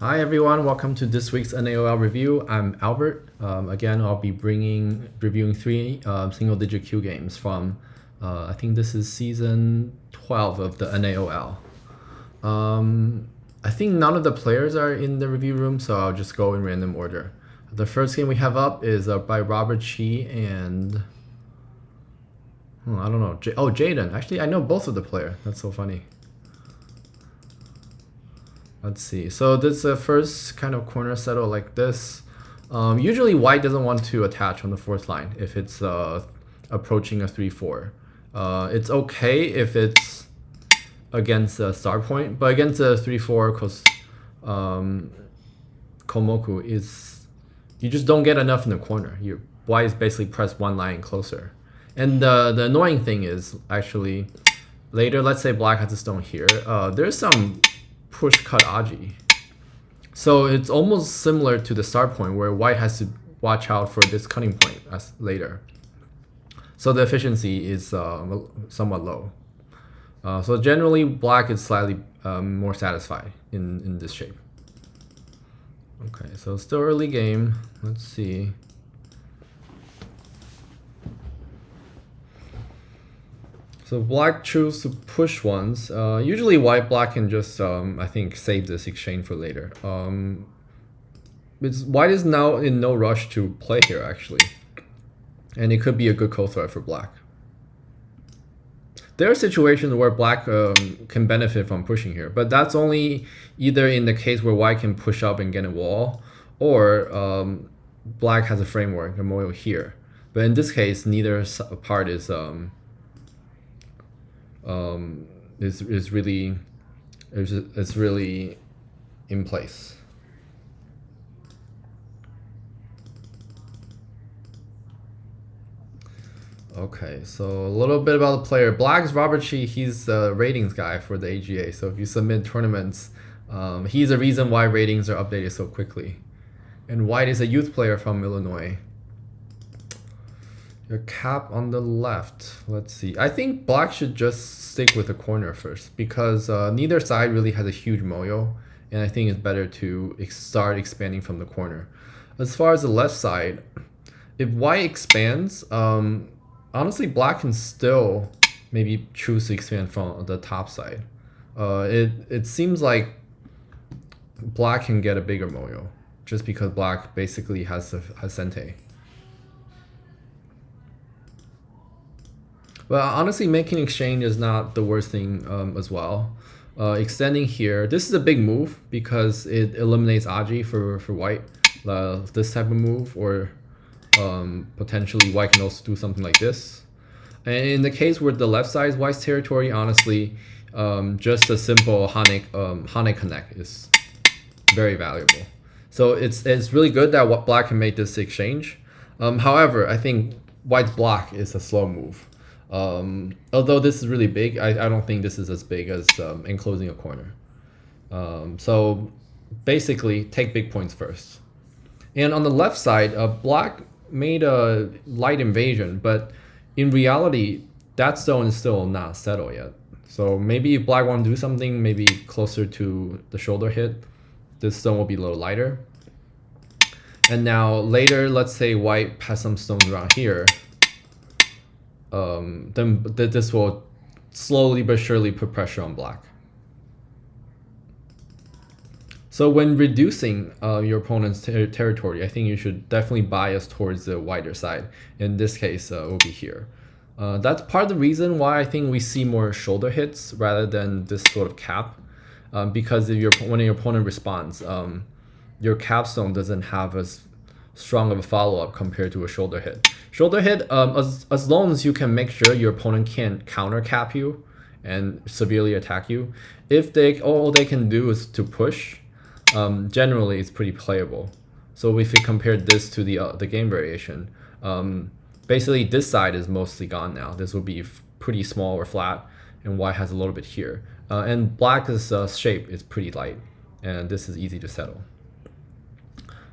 Hi everyone, welcome to this week's NAOL review. I'm Albert. Again, I'll be reviewing three single-digit Q games from, I think this is season 12 of the NAOL. I think none of the players are in the review room, so I'll just go in random order. The first game we have up is by Robert Chi and, I don't know, Jaden. Actually, I know both of the players. That's so funny. Let's see. So this is the first kind of corner settle like this. Usually white doesn't want to attach on the fourth line if it's approaching a 3-4. It's okay if it's against a star point, but against a 3-4, because Komoku is, you just don't get enough in the corner. White is basically pressed one line closer. And the annoying thing is actually later, let's say black has a stone here. There's some push cut Aji. So it's almost similar to the start point where white has to watch out for this cutting point as later. So the efficiency is somewhat low. So generally black is slightly more satisfied in this shape. Okay, so still early game. Let's see. So black choose to push once. Usually white-black can just, I think, save this exchange for later. White is now in no rush to play here, actually. And it could be a good co-threat for black. There are situations where black can benefit from pushing here, but that's only either in the case where white can push up and get a wall, or black has a framework, a moil here. But in this case, neither part is really in place. Okay, so a little bit about the player. Black's Robert Chi, he's the ratings guy for the AGA. So if you submit tournaments, he's the reason why ratings are updated so quickly. And white is a youth player from Illinois. Your cap on the left. Let's see. I think black should just stick with the corner first because neither side really has a huge moyo, and I think it's better to start expanding from the corner. As far as the left side, if white expands, honestly black can still maybe choose to expand from the top side. It seems like black can get a bigger moyo just because black basically has Sente. But honestly, making exchange is not the worst thing as well. Extending here, this is a big move because it eliminates Aji for white. This type of move, or potentially white can also do something like this. And in the case where the left side is white's territory, honestly, just a simple Hane connect is very valuable. So it's really good that black can make this exchange. However, I think white's block is a slow move. Although this is really big, I don't think this is as big as enclosing a corner. So basically, take big points first. And on the left side, black made a light invasion, but in reality, that stone is still not settled yet. So maybe if black want to do something, maybe closer to the shoulder hit, this stone will be a little lighter. And now later, let's say white has some stones around here. Then this will slowly but surely put pressure on black. So when reducing your opponent's territory, I think you should definitely bias towards the wider side. In this case, it will be here. That's part of the reason why I think we see more shoulder hits rather than this sort of cap. Because if when your opponent responds, your capstone doesn't have as strong of a follow-up compared to a shoulder hit. Shoulder hit, as long as you can make sure your opponent can't counter cap you and severely attack you, if all they can do is to push, generally it's pretty playable. So if you compare this to the game variation, basically this side is mostly gone now. This will be pretty small or flat, and white has a little bit here. And black's shape is pretty light, and this is easy to settle.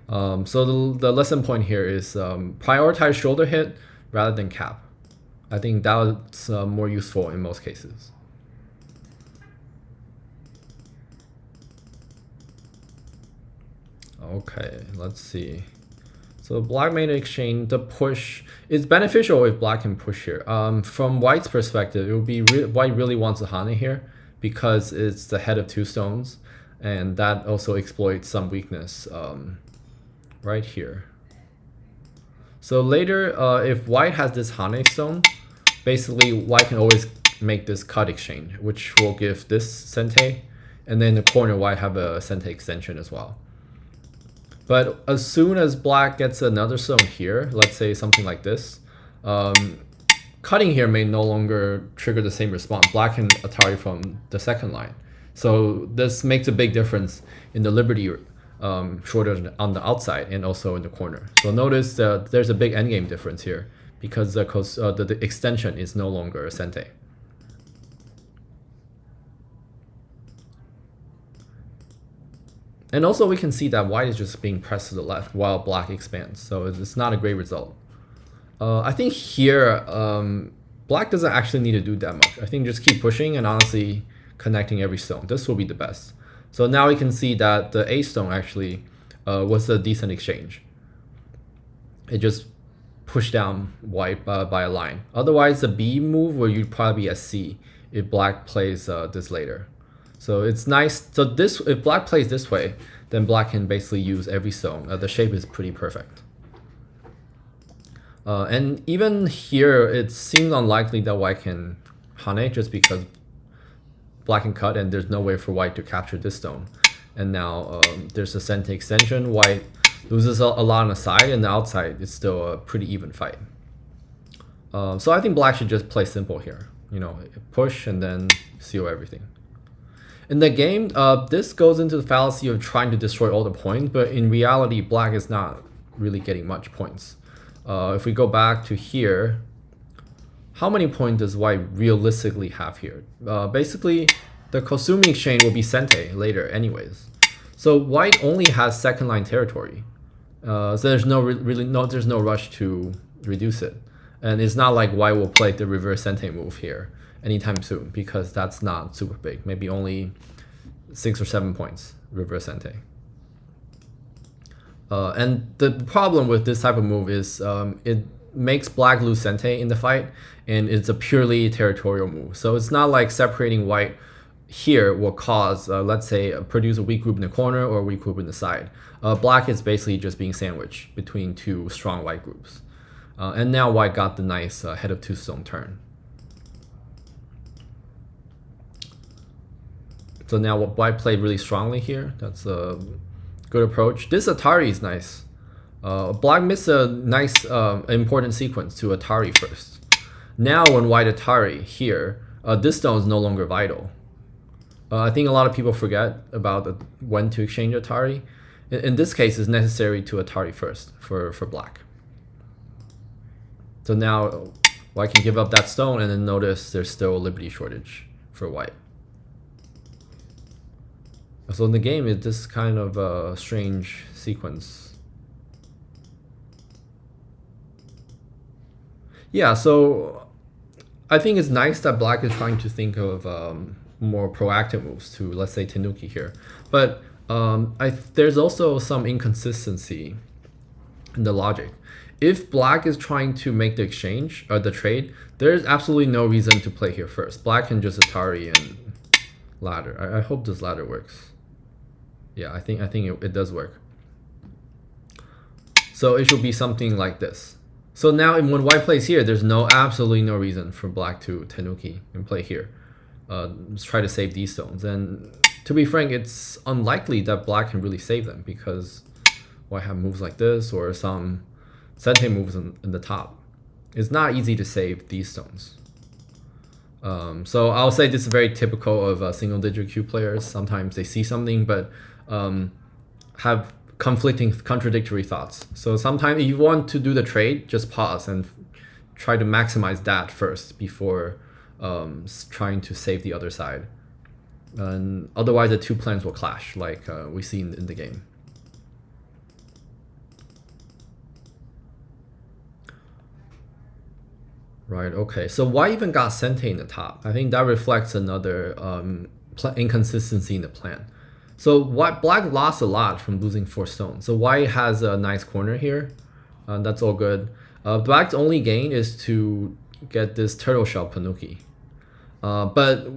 So the lesson point here is prioritize shoulder hit rather than cap. I think that's more useful in most cases. Okay, let's see. So black made an exchange. The push is beneficial if black can push here. From white's perspective, it would be white really wants a Hane here because it's the head of two stones, and that also exploits some weakness right here. So later, if white has this Hane stone, basically white can always make this cut exchange, which will give this Sente, and then in the corner white have a Sente extension as well. But as soon as black gets another stone here, let's say something like this, cutting here may no longer trigger the same response. Black can Atari from the second line. So this makes a big difference in the Liberty shortage on the outside and also in the corner. So notice that there's a big endgame difference here because the extension is no longer a Sente. And also we can see that white is just being pressed to the left while black expands. So it's not a great result. I think here, black doesn't actually need to do that much. I think just keep pushing and honestly connecting every stone. This will be the best. So now we can see that the A stone actually was a decent exchange. It just pushed down white by a line. Otherwise, the B move where you'd probably be at C if black plays this later. So it's nice. So this, if black plays this way, then black can basically use every stone. The shape is pretty perfect. And even here, it seems unlikely that white can Hane just because black can cut and there's no way for white to capture this stone. And now there's a Sente extension. White loses a lot on the side, and the outside is still a pretty even fight. So I think black should just play simple here. You know, push and then seal everything. In the game, this goes into the fallacy of trying to destroy all the points, but in reality, black is not really getting much points. If we go back to here, how many points does white realistically have here? Basically, the Kosumi exchange will be Sente later anyways. So white only has second line territory. So there's there's no rush to reduce it. And it's not like white will play the reverse Sente move here anytime soon because that's not super big. Maybe only 6 or 7 points reverse Sente. And the problem with this type of move is it makes black lose Sente in the fight, and it's a purely territorial move. So it's not like separating white here will cause, let's say, produce a weak group in the corner or a weak group in the side. Black is basically just being sandwiched between two strong white groups. And now white got the nice head of two stone turn. So now white played really strongly here. That's a good approach. This Atari is nice. Black missed a nice important sequence to Atari first. Now when white Atari here, this stone is no longer vital. I think a lot of people forget about when to exchange Atari. In this case, it's necessary to Atari first for black. So now white can give up that stone, and then notice there's still a Liberty shortage for white. So in the game, it's this kind of a strange sequence. Yeah, so I think it's nice that black is trying to think of more proactive moves to, let's say, Tenuki here. But there's also some inconsistency in the logic. If black is trying to make the exchange or the trade, there's absolutely no reason to play here first. Black can just Atari and ladder. I hope this ladder works. Yeah, I think it does work. So it should be something like this. So now when white plays here, there's absolutely no reason for black to Tenuki and play here. Let's try to save these stones. And to be frank, it's unlikely that black can really save them because white have moves like this or some Sente moves in the top. It's not easy to save these stones. So I'll say this is very typical of single digit Q players. Sometimes they see something but have contradictory thoughts. So sometimes if you want to do the trade, just pause and try to maximize that first before trying to save the other side. And otherwise the two plans will clash like we see in the game. Right, okay. So why even got Sente in the top? I think that reflects another inconsistency in the plan. So black lost a lot from losing 4 stones. So white has a nice corner here. That's all good. Black's only gain is to get this turtle shell Panuki. But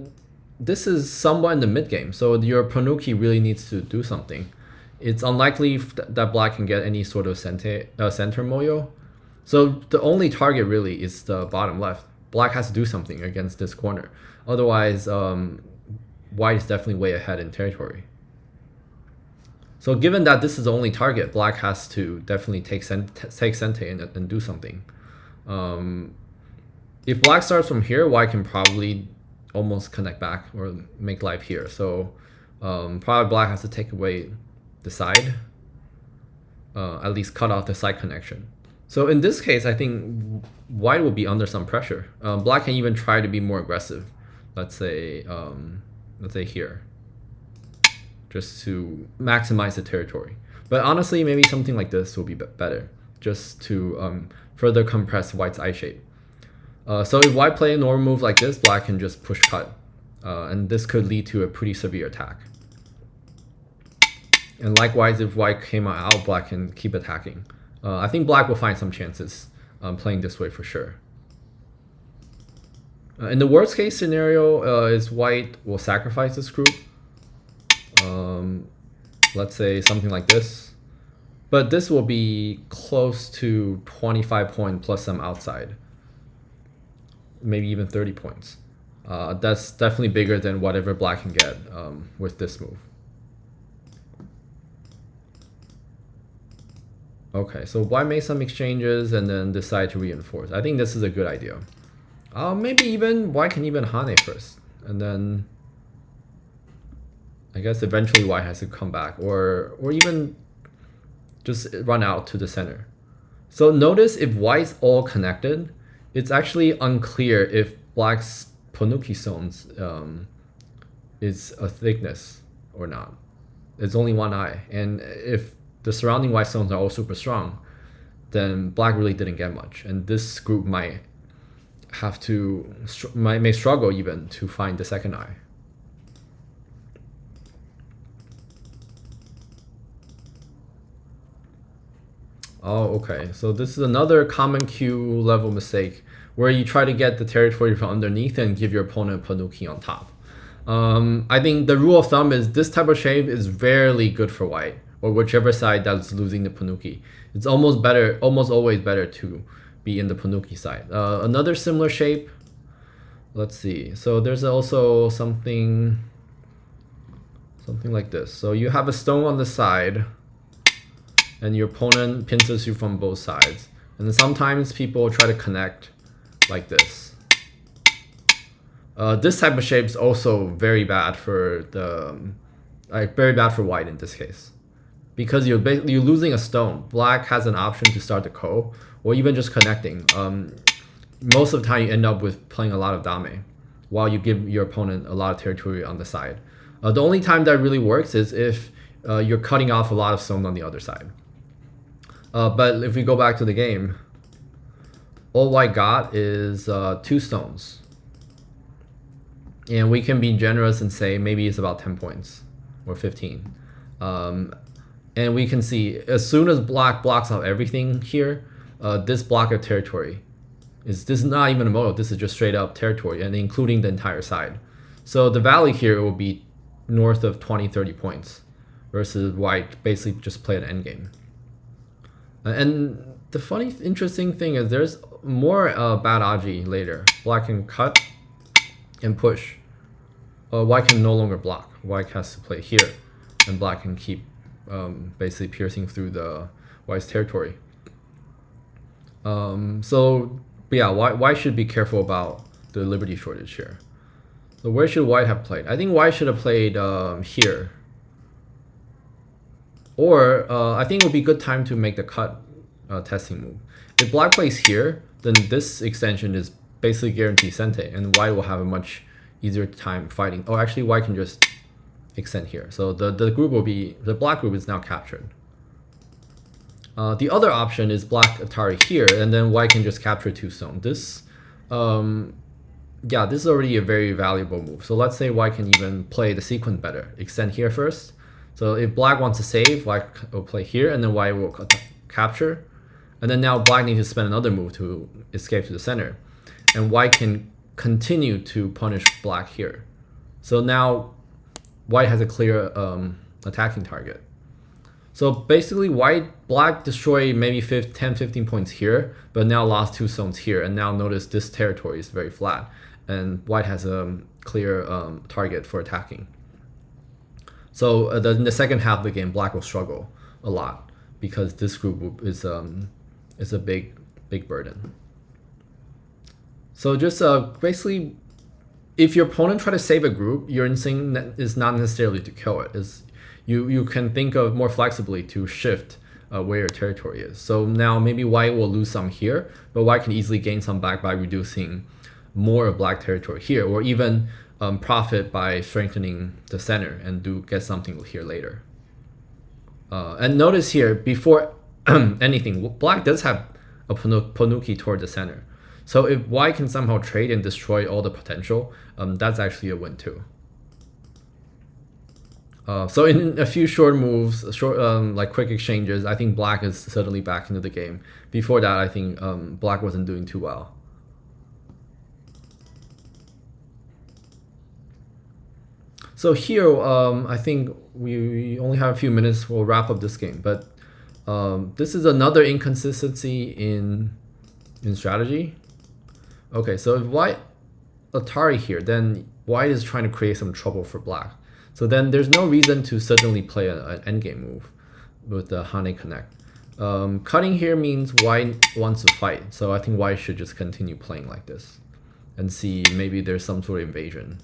this is somewhat in the mid game, so your Panuki really needs to do something. It's unlikely that black can get any sort of center moyo. So the only target really is the bottom left. Black has to do something against this corner. Otherwise, white is definitely way ahead in territory. So given that this is the only target, black has to definitely take Sente and do something. If black starts from here, white can probably almost connect back or make life here. So probably black has to take away the side, at least cut off the side connection. So in this case, I think white will be under some pressure. Black can even try to be more aggressive. Let's say here, just to maximize the territory. But honestly, maybe something like this will be better, just to further compress white's eye shape. So if white play a normal move like this, black can just push cut. And this could lead to a pretty severe attack. And likewise, if white came out, black can keep attacking. I think black will find some chances playing this way for sure. In the worst case scenario, is white will sacrifice this group. Let's say something like this. But this will be close to 25 points plus some outside. Maybe even 30 points. That's definitely bigger than whatever black can get with this move. Okay, so white made some exchanges and then decide to reinforce. I think this is a good idea. Maybe even white can even Hane first, and then I guess eventually white has to come back, or even just run out to the center. So notice if white's all connected, it's actually unclear if black's Panuki zones is a thickness or not. It's only one eye, and if the surrounding white zones are all super strong, then black really didn't get much, and this group might have to may struggle even to find the second eye. Oh, okay. So this is another common queue level mistake where you try to get the territory from underneath and give your opponent Panuki on top. I think the rule of thumb is this type of shape is rarely good for white, or whichever side that's losing the Panuki. It's almost always better to be in the Panuki side. Another similar shape, let's see. So there's also something like this. So you have a stone on the side, and your opponent pinces you from both sides. And then sometimes people try to connect like this. This type of shape is also very bad for white in this case, because you're losing a stone. Black has an option to start the ko, or even just connecting. Most of the time you end up with playing a lot of dame, while you give your opponent a lot of territory on the side. The only time that really works is if you're cutting off a lot of stone on the other side. But if we go back to the game, all white got is 2 stones. And we can be generous and say maybe it's about 10 points or 15. And we can see as soon as black blocks out everything here, this block of territory this is not even a moto, this is just straight up territory, and including the entire side. So the value here will be north of 20-30 points versus white basically just play an endgame. And the funny, interesting thing is there's more bad Aji later. Black can cut and push. White can no longer block. White has to play here, and black can keep basically piercing through the white's territory. So yeah, white should be careful about the liberty shortage here. So where should white have played? I think white should have played here. Or I think it would be a good time to make the cut testing move. If black plays here, then this extension is basically guaranteed Sente, and white will have a much easier time fighting. Oh, actually white can just extend here. So the black group is now captured. The other option is black Atari here, and then white can just capture 2 stone. This is already a very valuable move. So let's say white can even play the sequence better. Extend here first, So if black wants to save, white will play here, and then white will capture. And then now black needs to spend another move to escape to the center. And white can continue to punish black here. So now white has a clear attacking target. So basically black destroyed maybe 10, 15 points here, but now lost 2 zones here. And now notice this territory is very flat. And white has a clear target for attacking. So in the second half of the game, black will struggle a lot because this group is a big burden. So just basically, if your opponent try to save a group, your instinct is not necessarily to kill it. You can think of more flexibly to shift where your territory is. So now maybe white will lose some here, but white can easily gain some back by reducing more of black territory here, or even profit by strengthening the center and get something here later. And notice here, before anything, black does have a Ponuki toward the center. So if white can somehow trade and destroy all the potential, that's actually a win too. So in a few short moves, like quick exchanges, I think black is suddenly back into the game. Before that, I think black wasn't doing too well. So here, I think we only have a few minutes. We'll wrap up this game, but this is another inconsistency in strategy. Okay, so if white Atari here, then white is trying to create some trouble for black. So then there's no reason to suddenly play an endgame move with the Hane Connect. Cutting here means white wants to fight, so I think white should just continue playing like this and see maybe there's some sort of invasion.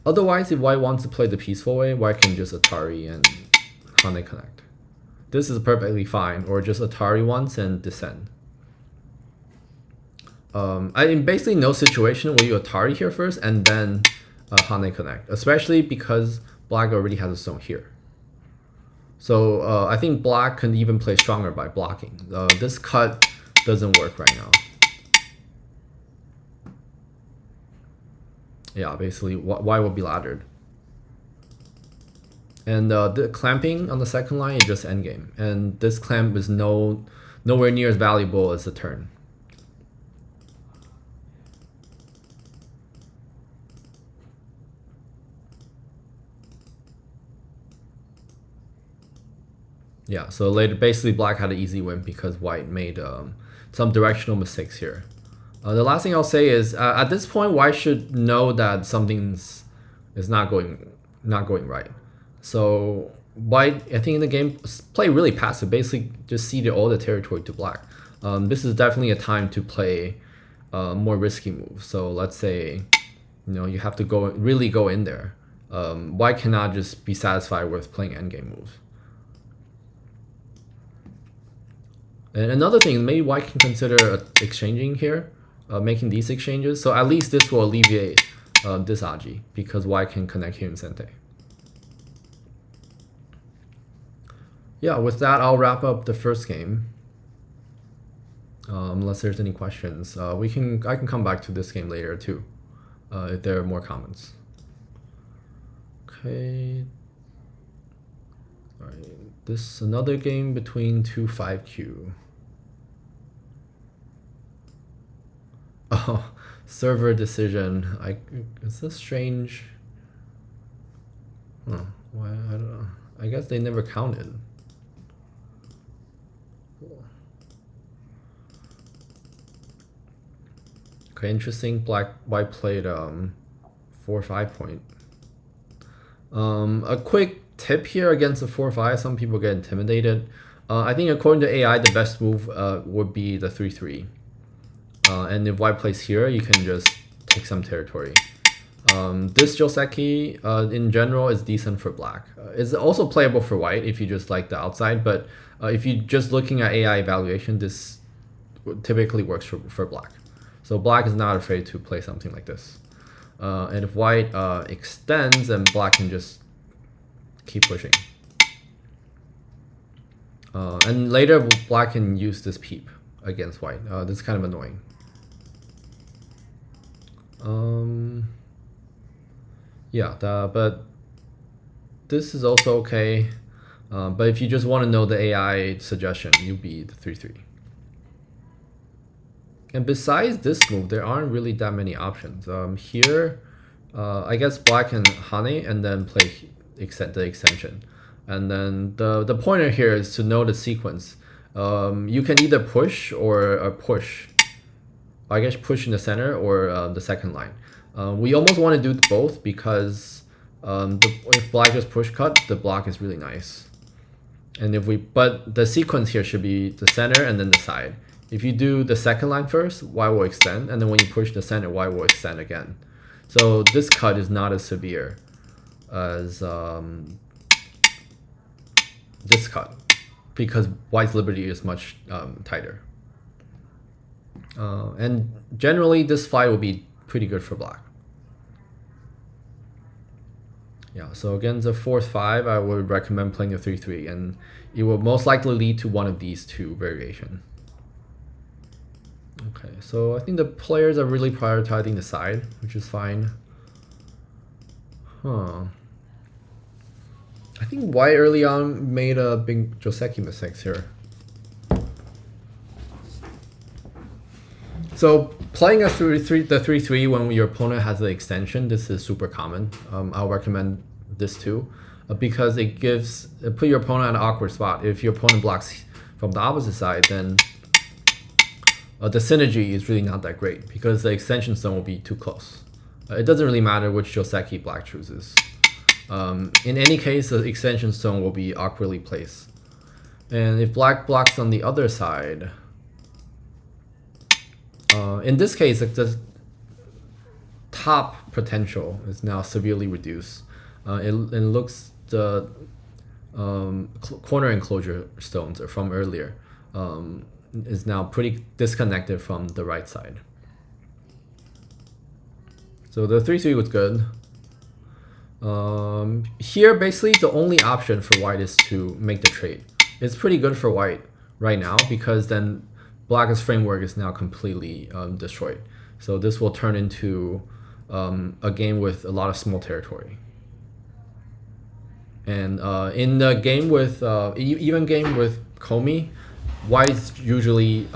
Otherwise, if white wants to play the peaceful way, white can just Atari and Hane Connect. This is perfectly fine, or just Atari once and descend. In basically no situation will you Atari here first and then Hane Connect, especially because black already has a zone here. So I think black can even play stronger by blocking. This cut doesn't work right now. Yeah, basically white will be laddered. And the clamping on the second line is just endgame. And this clamp is nowhere near as valuable as the turn. Yeah, so later basically black had an easy win because white made some directional mistakes here. The last thing I'll say is at this point white should know that something's is not going right. So white, I think in the game, play really passive, basically just ceded all the territory to black. This is definitely a time to play more risky moves. So let's say you have to really go in there. White cannot just be satisfied with playing endgame moves. And another thing, maybe white can consider exchanging here, making these exchanges. So at least this will alleviate this Aji, because white can connect here in Sente. Yeah, with that, I'll wrap up the first game. Unless there's any questions, I can come back to this game later too, if there are more comments. Okay. All right. This another game between two 5Q. Oh, server decision. Is this strange? Huh, why? I don't know. I guess they never counted. Okay, interesting. White played 4-5 point. A quick tip here against the 4-5. Some people get intimidated. I think according to AI, the best move would be the 3-3. And if white plays here, you can just take some territory. This Joseki in general is decent for black. It's also playable for white if you just like the outside, but if you're just looking at AI evaluation, this typically works for black. So black is not afraid to play something like this. And if white extends, then black can just keep pushing. And later black can use this peep against white. This is kind of annoying. Yeah, but this is also okay. But if you just want to know the AI suggestion, you'll be the 3-3. And besides this move, there aren't really that many options. Here, I guess black can Hane and then play the extension. And then the pointer here is to know the sequence. You can either push or push. I guess push in the center or the second line. We almost want to do both because if black just push cut, the block is really nice. And but the sequence here should be the center and then the side. If you do the second line first, Y will extend, and then when you push the center, Y will extend again. So this cut is not as severe as this cut because White's liberty is much tighter. And generally, this fight will be pretty good for black. Yeah, so against the 4-5, I would recommend playing a 3-3, and it will most likely lead to one of these two variations. Okay, so I think the players are really prioritizing the side, which is fine. I think White early on made a big Joseki mistakes here. So playing the 3-3 when your opponent has the extension, this is super common. I'll recommend this too, because it put your opponent in an awkward spot. If your opponent blocks from the opposite side, then the synergy is really not that great because the extension zone will be too close. It doesn't really matter which Joseki black chooses. In any case, the extension zone will be awkwardly placed. And if black blocks on the other side, in this case, the top potential is now severely reduced. It looks the corner enclosure stones from earlier is now pretty disconnected from the right side. So the 3-3 was good. Here, basically, the only option for White is to make the trade. It's pretty good for White right now because then Black's framework is now completely destroyed. So this will turn into a game with a lot of small territory. And in the game with even game with Komi, White's usually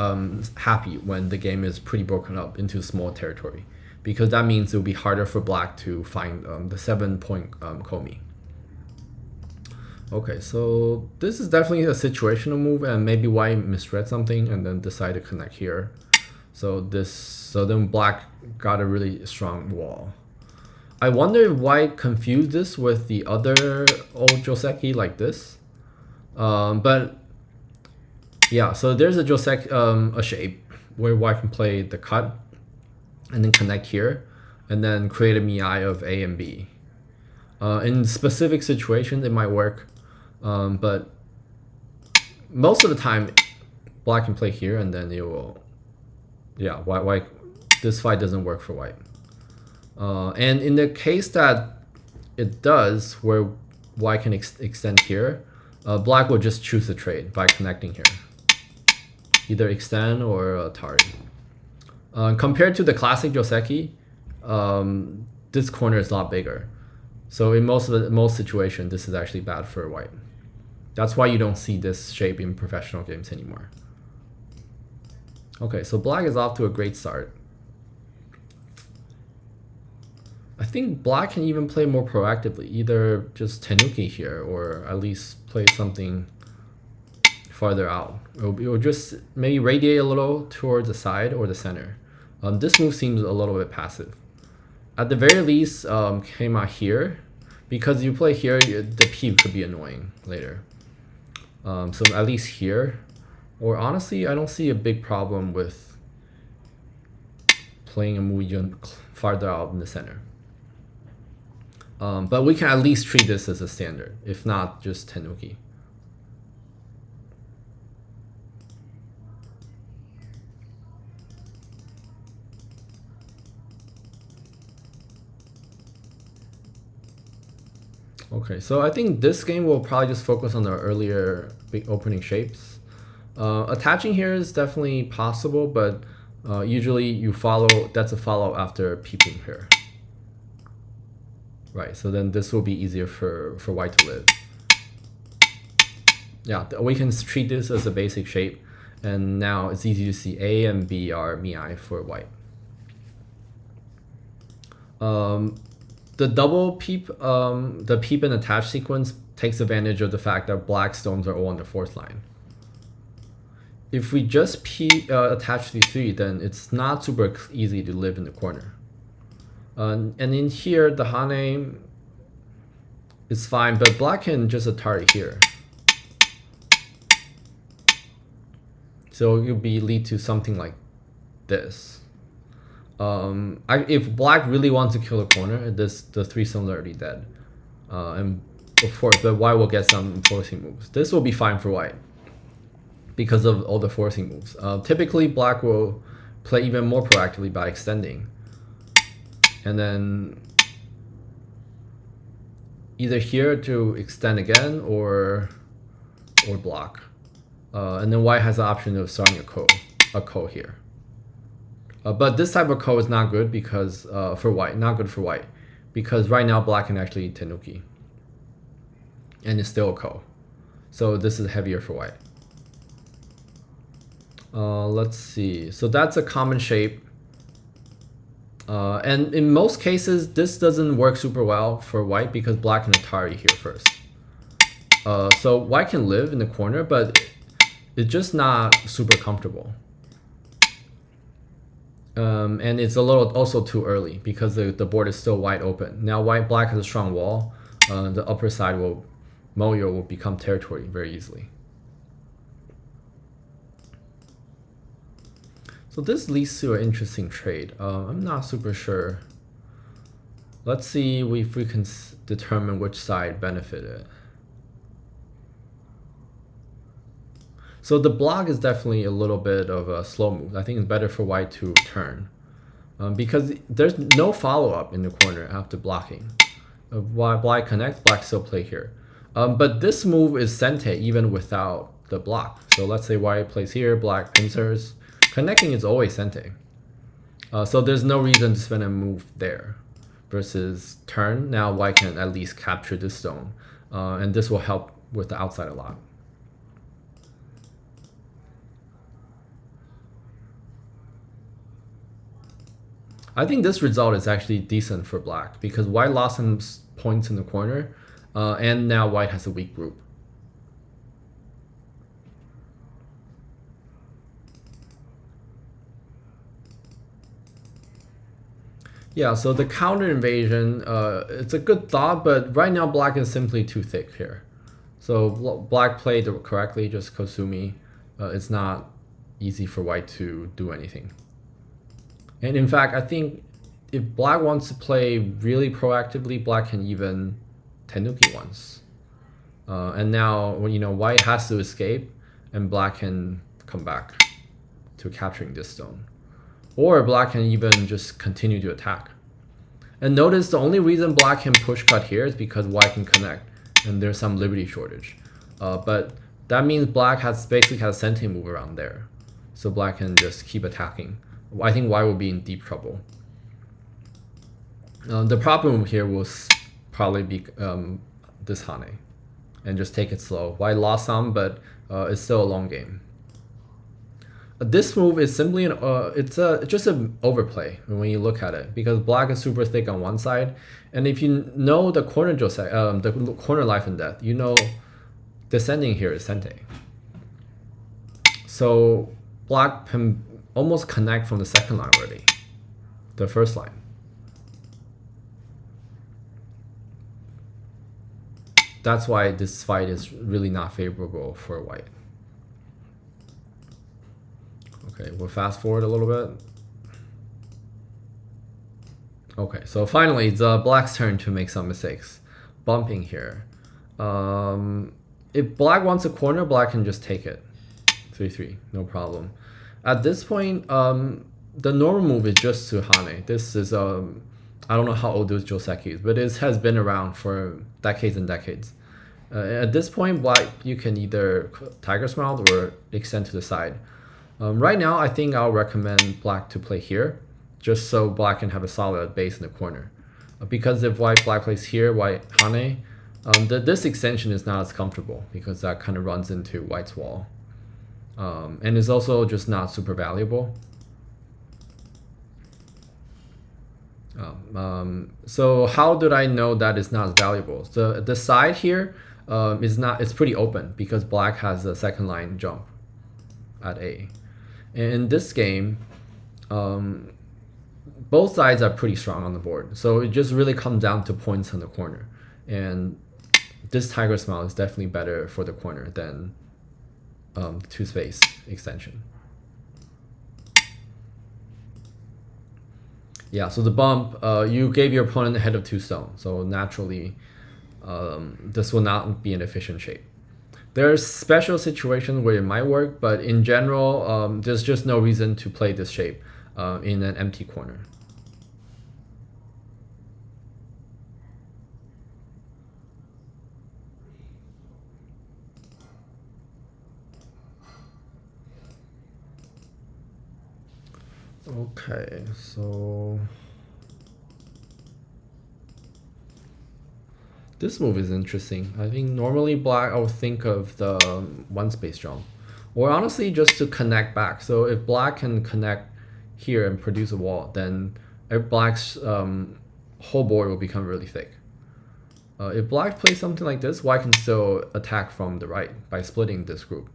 happy when the game is pretty broken up into small territory, because that means it will be harder for Black to find the 7-point Komi. Okay, so this is definitely a situational move, and maybe White misread something and then decided to connect here. So then Black got a really strong wall. I wonder if White confused this with the other old Joseki like this. But yeah, so there's a Joseki, a shape where White can play the cut and then connect here and then create a Mii of A and B. In specific situations, it might work. But most of the time, Black can play here and then it will, yeah, White this fight doesn't work for White. And in the case that it does, where White can extend here, Black will just choose the trade by connecting here. Either extend or Tari. Compared to the classic Joseki, this corner is a lot bigger. So in most situations, this is actually bad for White. That's why you don't see this shape in professional games anymore. Okay, so Black is off to a great start. I think Black can even play more proactively, either just Tenuki here or at least play something farther out. It will just maybe radiate a little towards the side or the center. This move seems a little bit passive. At the very least, came out here, because you play here, the peep could be annoying later. So at least here, or honestly, I don't see a big problem with playing a move farther out in the center. But we can at least treat this as a standard, if not just Tenuki. Okay, so I think this game will probably just focus on the earlier big opening shapes. Attaching here is definitely possible, but usually you follow, that's a follow after peeping here. right? So then this will be easier for white to live. Yeah, we can treat this as a basic shape, and now it's easy to see A and B are mei for white. The double peep, the peep and attach sequence takes advantage of the fact that black stones are all on the fourth line. If we just attach these three, then it's not super easy to live in the corner. And in here, the Hane is fine, but black can just Atari here. So it will lead to something like this. If black really wants to kill the corner, the 3-stones are already dead. And of course, but white will get some forcing moves. This will be fine for white because of all the forcing moves. Typically, black will play even more proactively by extending. And then either here to extend again or block. And then white has the option of starting a ko here. But this type of ko is not good because for white, not good for white, because right now black can actually tenuki, and it's still a ko. So this is heavier for white. Let's see. So that's a common shape. And in most cases, this doesn't work super well for white because black can Atari here first. So white can live in the corner, but it's just not super comfortable. And it's a little also too early because the board is still wide open. Now black has a strong wall. The upper side moyo will become territory very easily. So this leads to an interesting trade. I'm not super sure. Let's see if we can determine which side benefited. So the block is definitely a little bit of a slow move. I think it's better for white to turn because there's no follow-up in the corner after blocking. While black connects, black still play here. But this move is sente even without the block. So let's say white plays here, black pincers. Connecting is always sente. So there's no reason to spend a move there. Versus turn, now white can at least capture this stone. And this will help with the outside a lot. I think this result is actually decent for black because white lost some points in the corner, and now white has a weak group. Yeah, so the counter invasion, it's a good thought, but right now black is simply too thick here. So black played correctly, just Kosumi. It's not easy for white to do anything. And in fact, I think if black wants to play really proactively, black can even tenuki once. And now, white has to escape, and black can come back to capturing this stone. Or black can even just continue to attack. And notice the only reason black can push cut here is because white can connect, and there's some liberty shortage. But that means black basically has a sente move around there. So black can just keep attacking. I think white will be in deep trouble. The problem here will probably be this Hane, and just take it slow. White lost some, but it's still a long game. This move is simply it's just an overplay when you look at it because black is super thick on one side, and if you know the corner the corner life and death, descending here is sente. So black can almost connect from the second line already, the first line. That's why this fight is really not favorable for white. Okay, we'll fast forward a little bit. Okay, so finally it's black's turn to make some mistakes. Bumping here. If black wants a corner, black can just take it. 3-3, no problem. At this point, the normal move is just to Hane. This is, I don't know how old this Joseki is, but it has been around for decades and decades. At this point, white, you can either Tiger's Mouth or extend to the side. Right now, I think I'll recommend black to play here, just so black can have a solid base in the corner. Because if black plays here, white hane, this extension is not as comfortable because that kind of runs into white's wall. And it's also just not super valuable. So how did I know that it's not valuable? The side here it's pretty open because black has a second line jump at A. And in this game, both sides are pretty strong on the board. So it just really comes down to points on the corner. And this tiger smile is definitely better for the corner than two space extension. Yeah, so the bump, you gave your opponent a head of 2 stone. So naturally, this will not be an efficient shape. There's special situations where it might work, but in general, there's just no reason to play this shape in an empty corner. Okay, so this move is interesting. I think normally black, I would think of the one space jump, or honestly just to connect back. So if black can connect here and produce a wall, then black's whole board will become really thick. If black plays something like this, white can still attack from the right by splitting this group.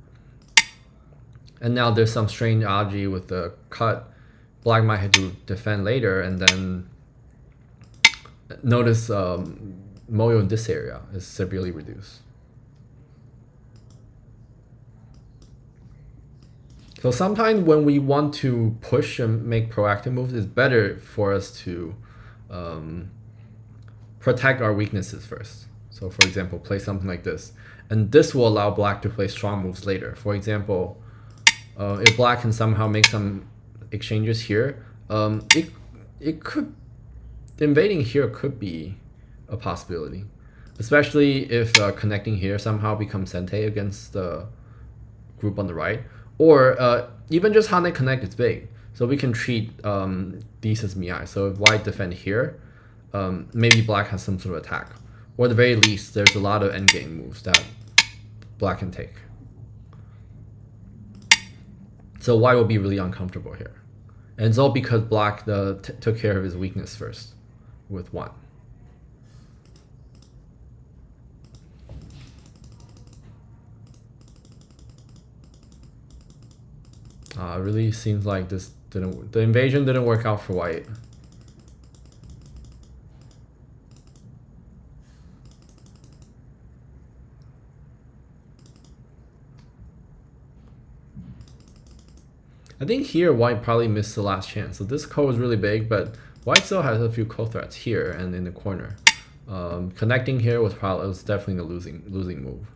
And now there's some strange algae with the cut. Black might have to defend later, and then notice Moyo in this area is severely reduced. So sometimes when we want to push and make proactive moves, it's better for us to protect our weaknesses first. So for example, play something like this. And this will allow black to play strong moves later. For example, if black can somehow make some exchanges here, it could, invading here could be a possibility, especially if connecting here somehow becomes sente against the group on the right, or even just hane connect is big, so we can treat these as miai. So if white defend here, maybe black has some sort of attack, or at the very least there's a lot of endgame moves that black can take. So white will be really uncomfortable here. And it's all because black took care of his weakness first with 1. It really seems like the invasion didn't work out for white. I think here white probably missed the last chance. So this ko is really big, but white still has a few ko threats here and in the corner. Connecting here was definitely the losing move.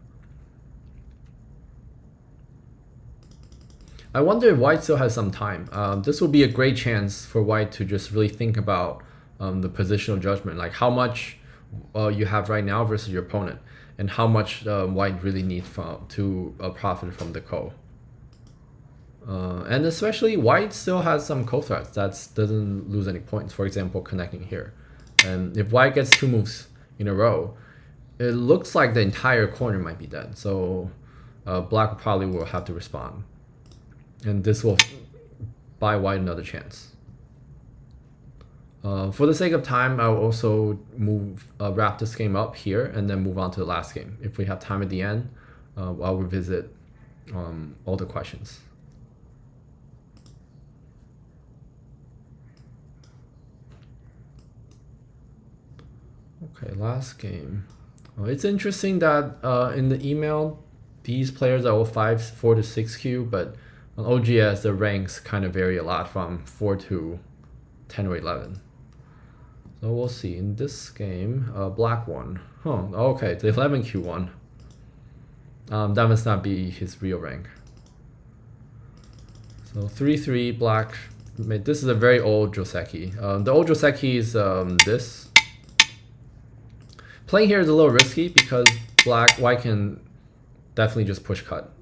I wonder if white still has some time. This will be a great chance for white to just really think about the positional judgment, like how much you have right now versus your opponent, and how much white really needs to profit from the ko. And especially white still has some ko threats that doesn't lose any points. For example, connecting here. And if white gets 2 moves in a row, it looks like the entire corner might be dead. So black probably will have to respond. And this will buy white another chance. For the sake of time, I'll also wrap this game up here and then move on to the last game. If we have time at the end, I'll revisit all the questions. Okay, last game. It's interesting that in the email, these players are all 4 to 6Q, but on OGS, the ranks kind of vary a lot from 4 to 10 or 11. So we'll see. In this game, black won. Okay, the 11Q one. That must not be his real rank. So 3-3, black. This is a very old Joseki. The old Joseki is this. Playing here is a little risky because white can definitely just push cut.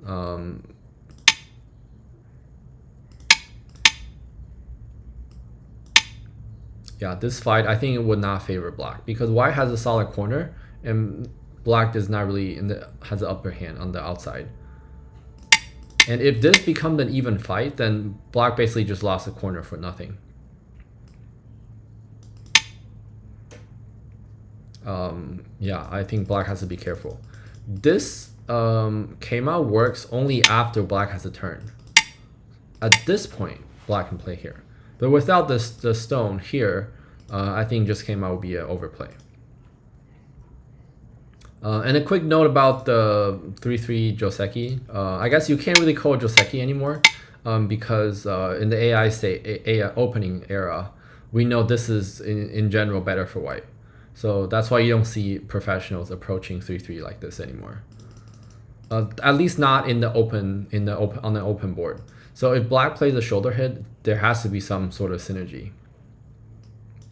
Yeah, this fight, I think it would not favor black because white has a solid corner and black does not really has an upper hand on the outside. And if this becomes an even fight, then black basically just lost a corner for nothing. Yeah, I think black has to be careful. This came out works only after black has a turn. At this point, black can play here. But without the stone here, I think just came out would be an overplay. And a quick note about the 3-3 Joseki. I guess you can't really call it Joseki anymore because in the AI opening era, we know this is in general better for white. So that's why you don't see professionals approaching 3-3 like this anymore. At least not in the open on the open board. So if black plays a shoulder hit, there has to be some sort of synergy.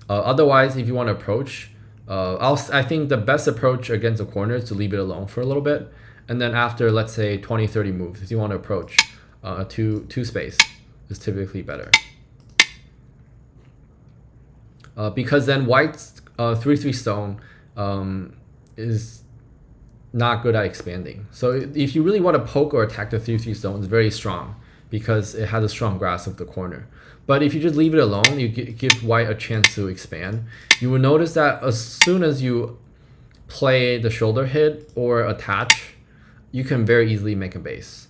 Otherwise, if you want to approach, I think the best approach against a corner is to leave it alone for a little bit. And then after, let's say, 20-30 moves, if you want to approach, two space is typically better. Because then white's 3-3 stone is not good at expanding. So if you really want to poke or attack the 3-3 stone, it's very strong because it has a strong grasp of the corner. But if you just leave it alone, you give white a chance to expand. You will notice that as soon as you play the shoulder hit or attach, you can very easily make a base.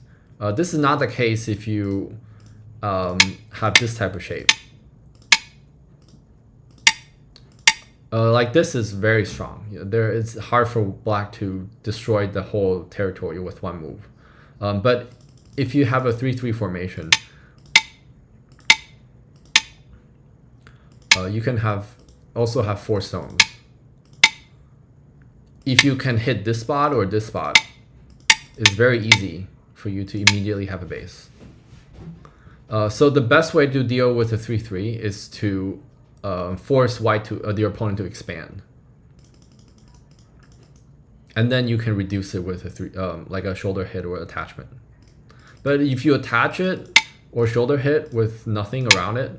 This is not the case if you have this type of shape. Like this is very strong. It's hard for black to destroy the whole territory with one move. But if you have a 3-3 formation, you can also have 4 stones. If you can hit this spot or this spot, it's very easy for you to immediately have a base. So the best way to deal with a 3-3 is to force white to the opponent to expand, and then you can reduce it with a like a shoulder hit or attachment. But if you attach it or shoulder hit with nothing around it,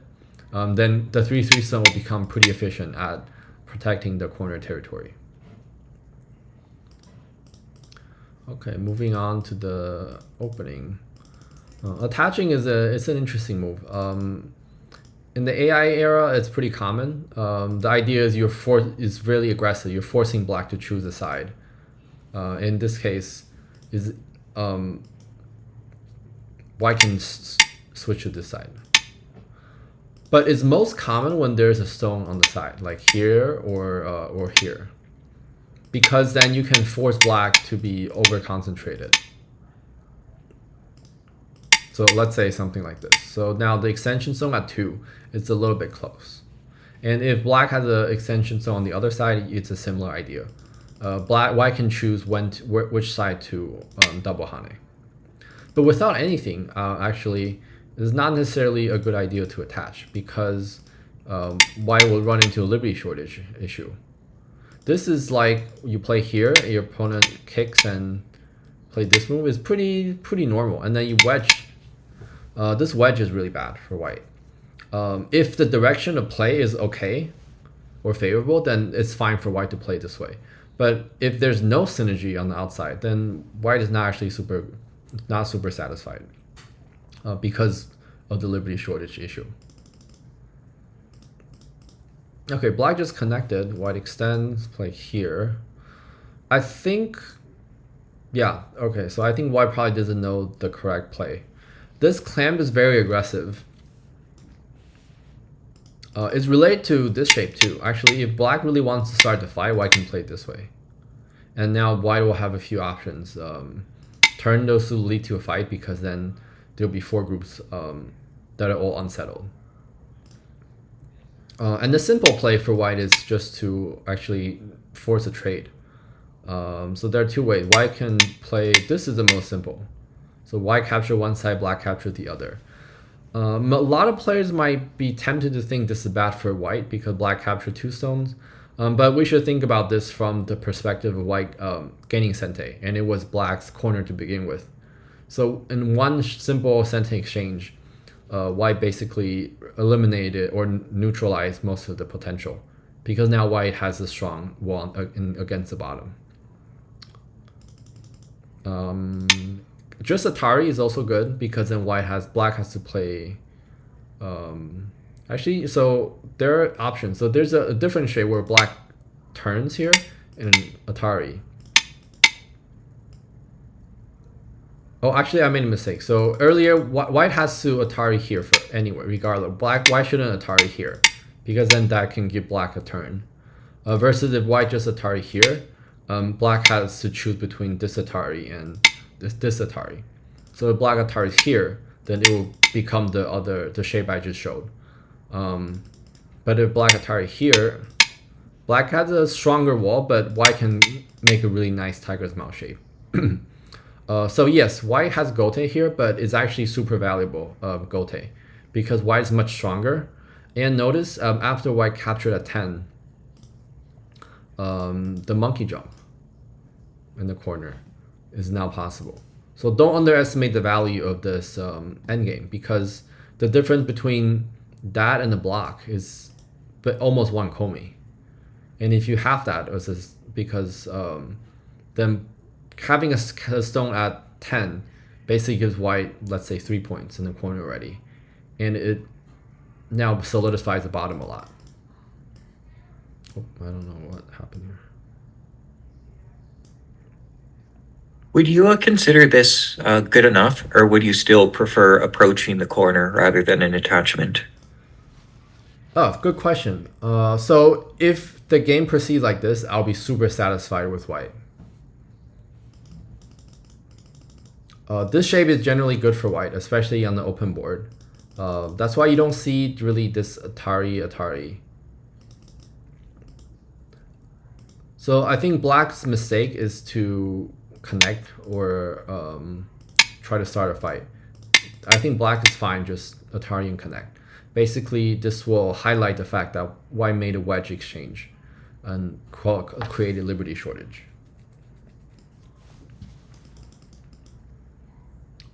then the 3-3 stone will become pretty efficient at protecting the corner territory. Okay, moving on to the opening. Attaching is an interesting move. In the AI era, it's pretty common. The idea is is really aggressive. You're forcing black to choose a side. In this case, white can switch to this side. But it's most common when there's a stone on the side, like here or here, because then you can force black to be over concentrated. So let's say something like this. So now the extension zone at 2, it's a little bit close. And if black has an extension zone on the other side, it's a similar idea. White can choose which side to double hane. But without anything, actually, it's not necessarily a good idea to attach because white will run into a liberty shortage issue. This is like you play here, your opponent kicks and play this move is pretty normal, and then you wedge. This wedge is really bad for white. If the direction of play is okay or favorable, then it's fine for white to play this way. But if there's no synergy on the outside, then white is not actually super satisfied because of the liberty shortage issue. Okay, black just connected. White extends, play here. I think, yeah, okay, so I think white probably doesn't know the correct play. This clamp is very aggressive. It's related to this shape too. Actually, if black really wants to start the fight, white can play it this way. And now white will have a few options. Turn those to lead to a fight because then there'll be 4 groups that are all unsettled. And the simple play for white is just to actually force a trade. So there are 2 ways. White can play, this is the most simple. So white capture one side, black capture the other. A lot of players might be tempted to think this is bad for white because black captured 2 stones. But we should think about this from the perspective of white gaining sente, and it was black's corner to begin with. So in one simple sente exchange, white basically eliminated or neutralized most of the potential, because now white has a strong wall against the bottom. Just Atari is also good, because then black has to play. Actually, so there are options. So there's a different shape where black turns here in Atari. Oh, actually, I made a mistake. So earlier, white has to Atari here for anyway, regardless. Why shouldn't Atari here? Because then that can give black a turn. Versus if white just Atari here, black has to choose between this Atari and this Atari. So if black Atari is here, then it will become the shape I just showed. But if black Atari here, black has a stronger wall, but white can make a really nice tiger's mouth shape. So yes, white has Gote here, but it's actually super valuable Gote, because white is much stronger. And notice after white captured at 10, the monkey jump in the corner is now possible. So don't underestimate the value of this endgame, because the difference between that and the block is almost 1 komi. And if you have that, because then having a stone at 10 basically gives white, let's say, 3 points in the corner already. And it now solidifies the bottom a lot. Oh, I don't know what happened here. Would you consider this good enough, or would you still prefer approaching the corner rather than an attachment? Oh, good question. So if the game proceeds like this, I'll be super satisfied with white. This shape is generally good for white, especially on the open board. That's why you don't see really this Atari. So I think black's mistake is to connect or try to start a fight. I think black is fine, just Atari and connect. Basically, this will highlight the fact that white made a wedge exchange and created liberty shortage.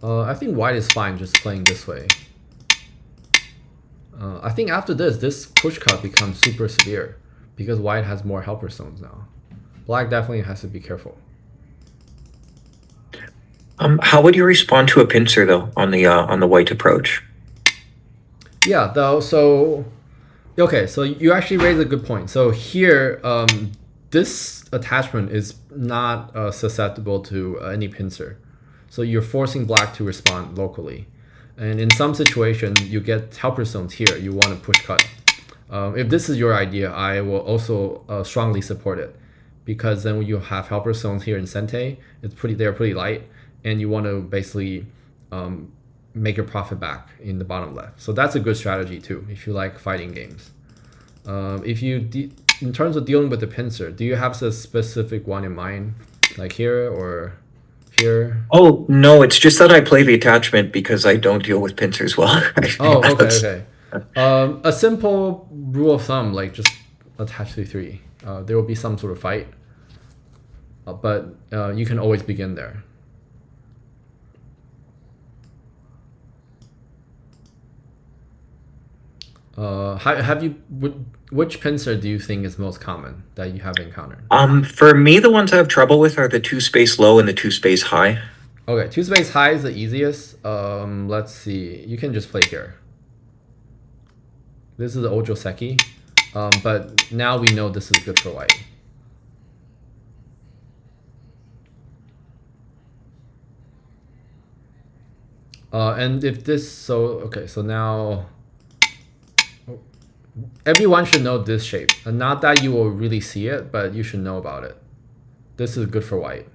I think white is fine just playing this way. I think after this push cut becomes super severe, because white has more helper stones now. Black definitely has to be careful. How would you respond to a pincer though on the white approach? Yeah, though. So okay, so you actually raised a good point. So here, this attachment is not susceptible to any pincer. So you're forcing black to respond locally. And in some situations, you get helper stones here. You want to push cut. If this is your idea, I will also strongly support it, because then when you have helper stones here in Sente, they're pretty light, and you want to basically make your profit back in the bottom left. So that's a good strategy too, if you like fighting games. In terms of dealing with the pincer, do you have a specific one in mind, like here or here? Oh no, it's just that I play the attachment because I don't deal with pincers well. Oh, okay. A simple rule of thumb, like just attach to 3. There will be some sort of fight, but you can always begin there. Which pincer do you think is most common that you have encountered? For me, the ones I have trouble with are the 2-space low and the 2-space high. Okay, 2-space high is the easiest. Let's see. You can just play here. This is the Ojo Seki, but now we know this is good for white. And if this, so now everyone should know this shape. And not that you will really see it, but you should know about it. This is good for white.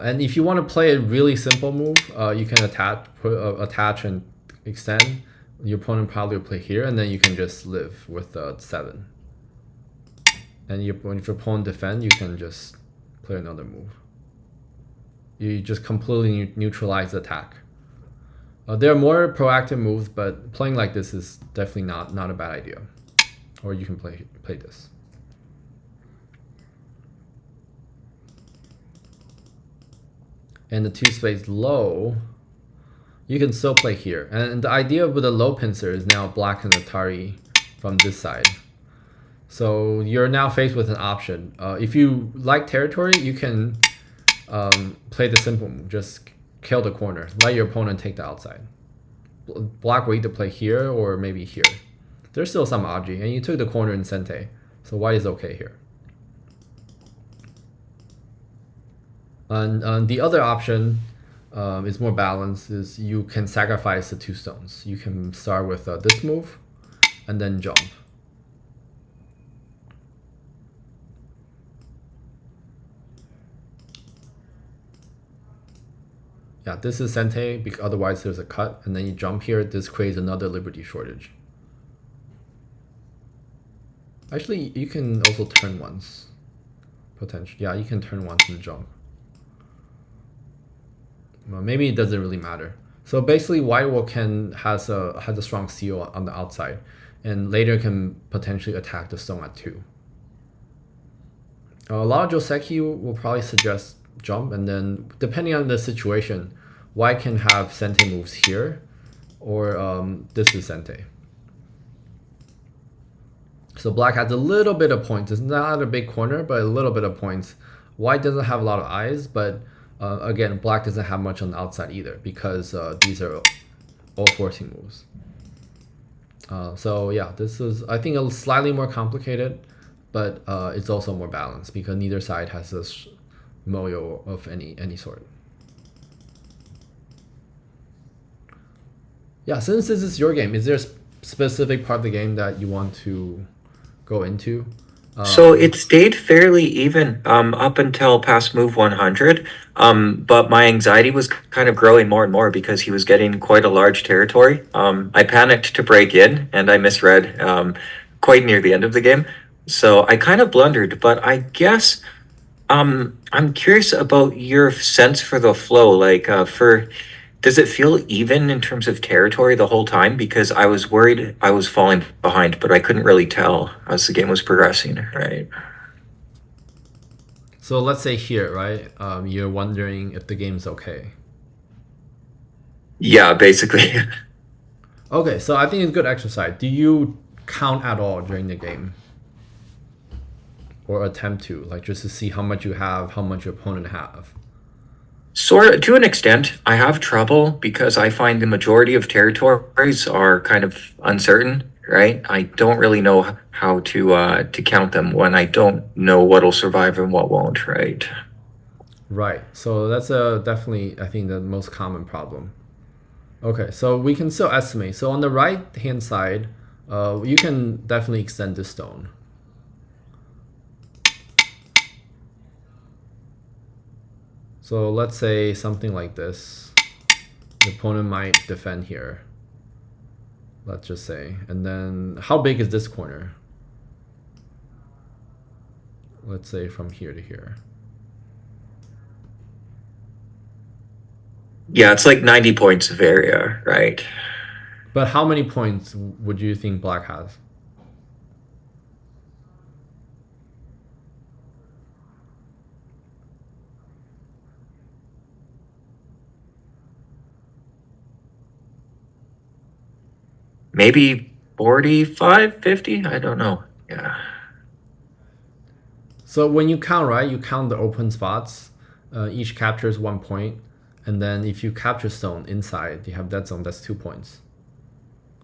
And if you want to play a really simple move, you can attach and extend. Your opponent probably will play here, and then you can just live with 7. And if your opponent defend, you can just play another move. You just completely neutralize the attack. There are more proactive moves, but playing like this is definitely not a bad idea. Or you can play this. and the 2 space low, you can still play here. And the idea with the low pincer is now black and Atari from this side. So you're now faced with an option. If you like territory, you can play the simple move. Just kill the corner. Let your opponent take the outside. Black will either play here or maybe here. There's still some Aji, and you took the corner in Sente. So white is okay here. And the other option is more balanced, is you can sacrifice the 2 stones. You can start with this move and then jump. Yeah, this is Sente, because otherwise there's a cut, and then you jump here. This creates another Liberty shortage. Actually, you can also turn once. Potentially, yeah, you can turn once and jump. Well, maybe it doesn't really matter. So basically, white has a strong seal on the outside, and later can potentially attack the stone at 2. A lot of Joseki will probably suggest jump, and then depending on the situation, white can have Sente moves here, or this is Sente. So black has a little bit of points. It's not a big corner, but a little bit of points. White doesn't have a lot of eyes, but again, black doesn't have much on the outside either, because these are all forcing moves. So yeah, this is, I think, a slightly more complicated, but it's also more balanced because neither side has this moyo of any sort. Yeah, since this is your game, is there a specific part of the game that you want to go into? So it stayed fairly even up until past move 100, but my anxiety was kind of growing more and more because he was getting quite a large territory. I panicked to break in, and I misread quite near the end of the game. So I kind of blundered, but I guess I'm curious about your sense for the flow. Like, does it feel even in terms of territory the whole time? Because I was worried I was falling behind, but I couldn't really tell as the game was progressing, right? So let's say here, right? You're wondering if the game's okay. Yeah, basically. Okay, so I think it's good exercise. Do you count at all during the game? Or attempt to, like, just to see how much you have, how much your opponent have? Sort of, to an extent, I have trouble because I find the majority of territories are kind of uncertain, right? I don't really know how to count them when I don't know what'll survive and what won't, right? Right. So that's definitely, I think, the most common problem. Okay, so we can still estimate. So on the right hand side, you can definitely extend this stone. So let's say something like this. The opponent might defend here. Let's just say. And then how big is this corner? Let's say from here to here. Yeah, it's like 90 points of area, right? But how many points would you think black has? Maybe 45, 50? I don't know. Yeah. So when you count, right, you count the open spots. Each captures 1 point. And then if you capture stone inside, you have dead zone, that's 2 points.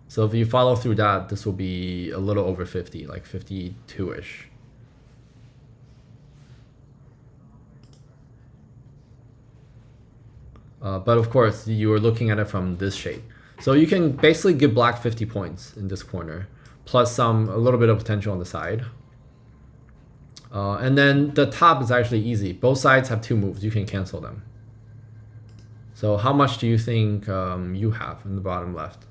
So if you follow through that, this will be a little over 50, like 52-ish. But of course, you are looking at it from this shape. So you can basically give black 50 points in this corner, plus a little bit of potential on the side. And then the top is actually easy. Both sides have 2 moves. You can cancel them. So how much do you think you have in the bottom left?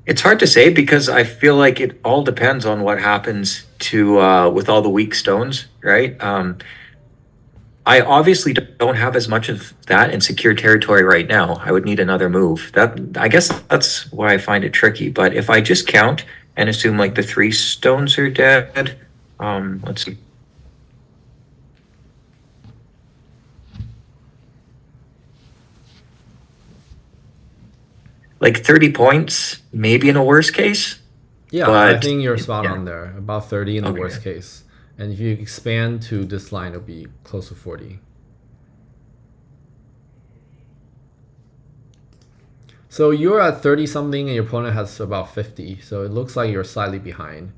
It's hard to say because I feel like it all depends on what happens to with all the weak stones, right? I obviously don't have as much of that in secure territory right now. I would need another move. That, I guess that's why I find it tricky. But if I just count and assume like the 3 stones are dead, let's see. like 30 points, maybe in a worst case, Yeah, I but think you're spot yeah, on there. About 30 in the okay. worst case. And if you expand to this line, it'll be close to 40. So you're at 30 something and your opponent has about 50. So it looks like you're slightly behind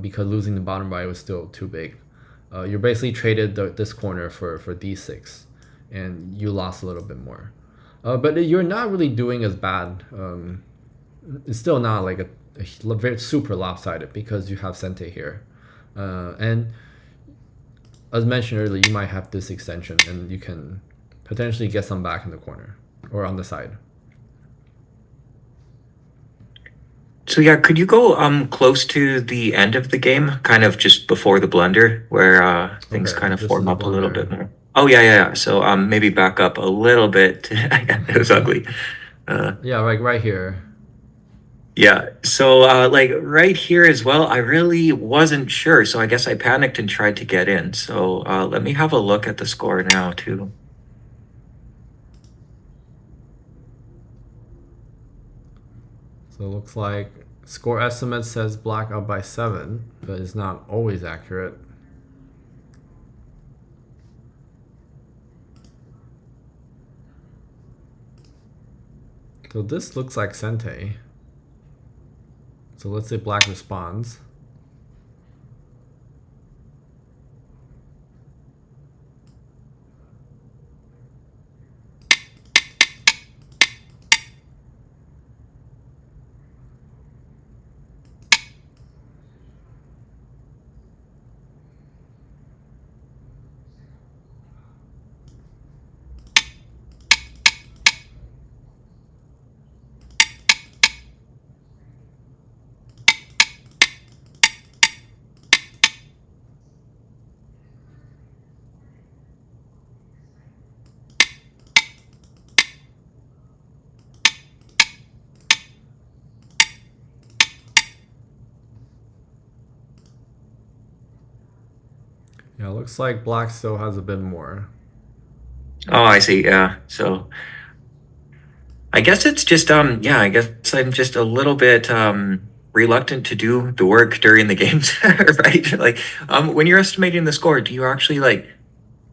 because losing the bottom right was still too big. You basically traded this corner for d6 and you lost a little bit more. But you're not really doing as bad. It's still not like a very super lopsided because you have Sente here. And as mentioned earlier, you might have this extension and you can potentially get some back in the corner or on the side. So yeah, could you go close to the end of the game, kind of just before the blunder, where things Okay, kind of this is form the up a little blunder. bit more? Oh yeah, yeah, yeah. So maybe back up a little bit. It was ugly. Uh, Yeah, like right here. yeah. So like right here as well, I really wasn't sure. So I guess I panicked and tried to get in. So let me have a look at the score now too. So it looks like score estimate says black up by 7, but it's not always accurate. So this looks like Sente. So let's say black responds. Yeah, looks like black still has a bit more. Oh, I see. Yeah. So I guess it's just yeah, I guess I'm just a little bit reluctant to do the work during the games, right? Like when you're estimating the score, do you actually like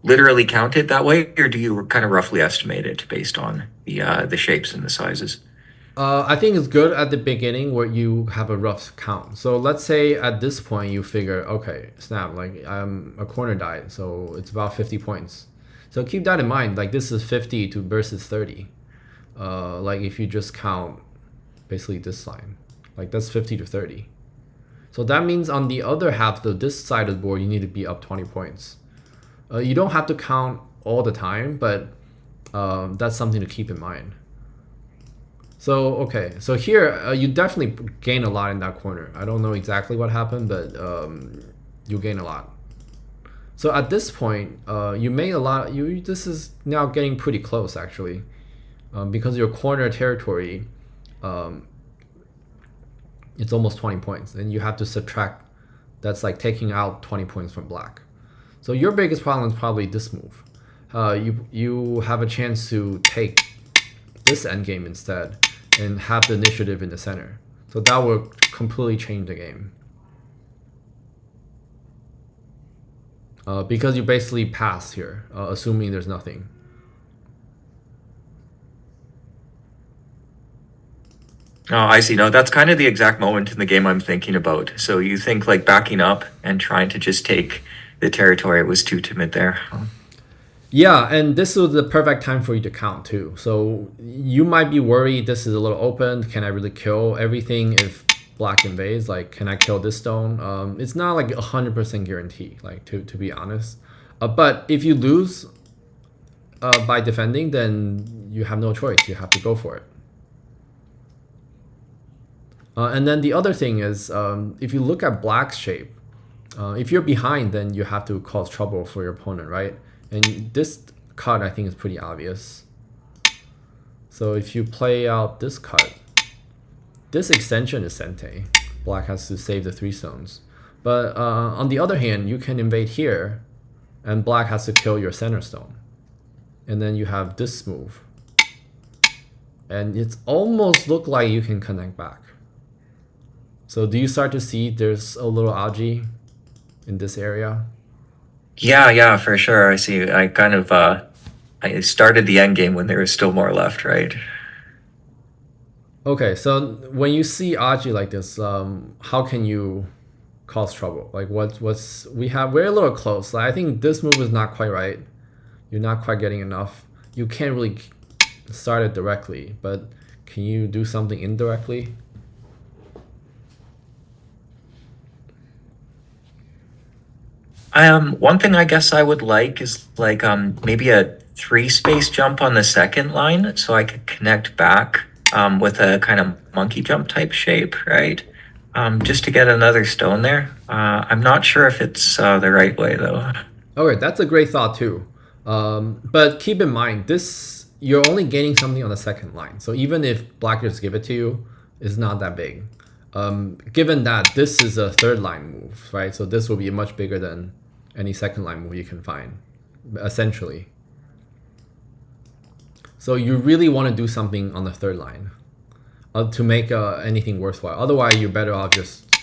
literally count it that way, or do you kind of roughly estimate it based on the shapes and the sizes? I think it's good at the beginning where you have a rough count. So let's say at this point you figure, okay, snap, like a corner died, so it's about 50 points. So keep that in mind. Like this is 50 to versus 30. Like if you just count basically this line, like that's 50 to 30. So that means on the other half of this side of the board, you need to be up 20 points. You don't have to count all the time, but that's something to keep in mind. So okay, so here you definitely gain a lot in that corner. I don't know exactly what happened, but you gain a lot. So at this point, you made a lot. You this is now getting pretty close actually, because your corner territory, um, it's almost 20 points, and you have to subtract. That's like taking out 20 points from black. So your biggest problem is probably this move. You have a chance to take this endgame instead and have the initiative in the center. So that will completely change the game. Because you basically pass here, assuming there's nothing. Oh, I see. No, that's kind of the exact moment in the game I'm thinking about. So you think like backing up and trying to just take the territory was too timid there. Huh? Yeah, and this is the perfect time for you to count too. So you might be worried this is a little open. Can I really kill everything if black invades? Like, can I kill this stone? It's not like 100% guarantee, like to be honest. But if you lose by defending, then you have no choice. You have to go for it. And then the other thing is, if you look at black's shape, if you're behind, then you have to cause trouble for your opponent, right? And this cut, I think, is pretty obvious. So if you play out this cut, this extension is Sente. Black has to save the 3 stones. But on the other hand, you can invade here, and black has to kill your center stone. And then you have this move. and it's almost look like you can connect back. So do you start to see there's a little algae in this area? Yeah, for sure. I see. I kind of I started the end game when there was still more left, right? Okay, so when you see algae like this, how can you cause trouble? Like what's we're a little close. Like, I think this move is not quite right. You're not quite getting enough. You can't really start it directly, but can you do something indirectly? One thing I guess I would like is like maybe a three space jump on the second line so I could connect back with a kind of monkey jump type shape, right? Just to get another stone there. I'm not sure if it's the right way though. Okay, that's a great thought too. But keep in mind, this you're only gaining something on the second line. So even if black just give it to you, it's not that big. Given that this is a third line move, right? So this will be much bigger than any second line move you can find, essentially. So you really want to do something on the third line to make anything worthwhile. Otherwise, you're better off just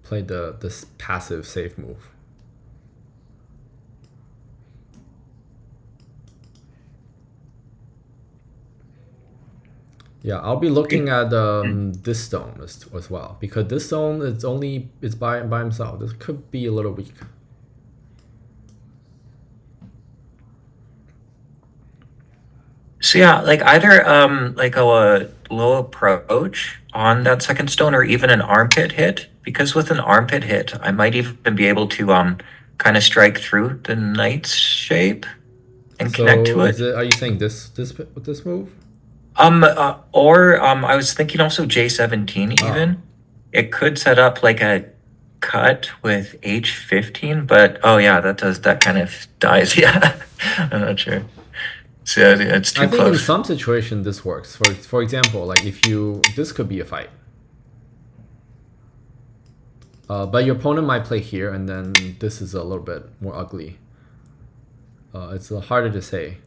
play this passive safe move. Yeah, I'll be looking at this stone as well, because this stone it's by himself. This could be a little weak. So yeah, like either like a low approach on that second stone or even an armpit hit, because with an armpit hit, I might even be able to kind of strike through the knight's shape and connect So to is it. it? Are you saying this move? Or I was thinking also J17 Oh, even. It could set up like a cut with H15, but oh yeah, that kind of dies. Yeah, I'm not sure. So yeah, it's I too think in close. some situation this works. For example, like if you this could be a fight, but your opponent might play here, and then this is a little bit more ugly. It's harder to say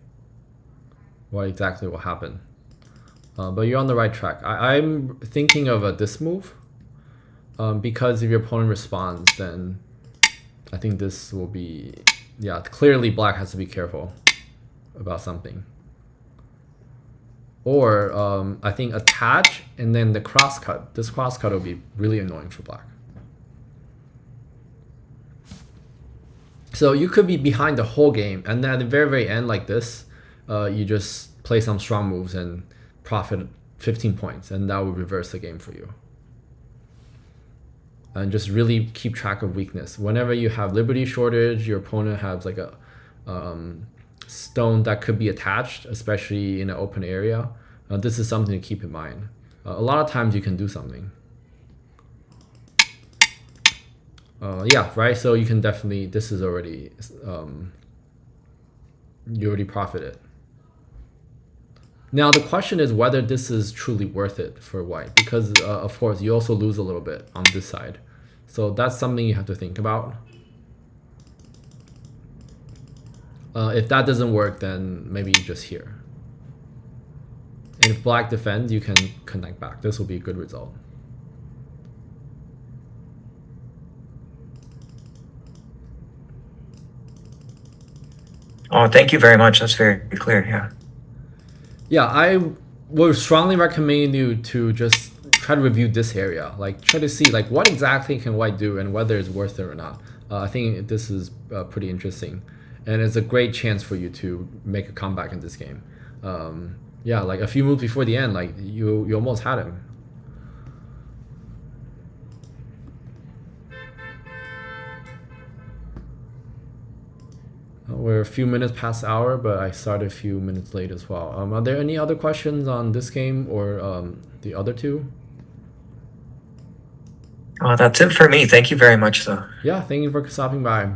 what exactly will happen. But you're on the right track. I'm thinking of this move because if your opponent responds, then I think this will be, yeah, clearly black has to be careful about something. Or I think attach and then the crosscut. This crosscut will be really annoying for black. So you could be behind the whole game, and then at the very end like this, you just play some strong moves and profit 15 points, and that will reverse the game for you. And just really keep track of weakness. Whenever you have liberty shortage, your opponent has like a stone that could be attached, especially in an open area. This is something to keep in mind. A lot of times you can do something. Yeah, right. So you can definitely. This is already. You already profited. Now the question is whether this is truly worth it for white, because of course you also lose a little bit on this side. So that's something you have to think about. If that doesn't work, then maybe you just here. And if black defends, you can connect back. This will be a good result. Oh, thank you very much. That's very clear. Yeah. Yeah, I would strongly recommend you to just try to review this area. Like try to see like what exactly can white do and whether it's worth it or not. I think this is pretty interesting, and it's a great chance for you to make a comeback in this game. Yeah, like a few moves before the end, like you almost had him. We're a few minutes past the hour, but I started a few minutes late as well. Are there any other questions on this game or the other two? That's it for me. Thank you very much, though. Yeah, thank you for stopping by.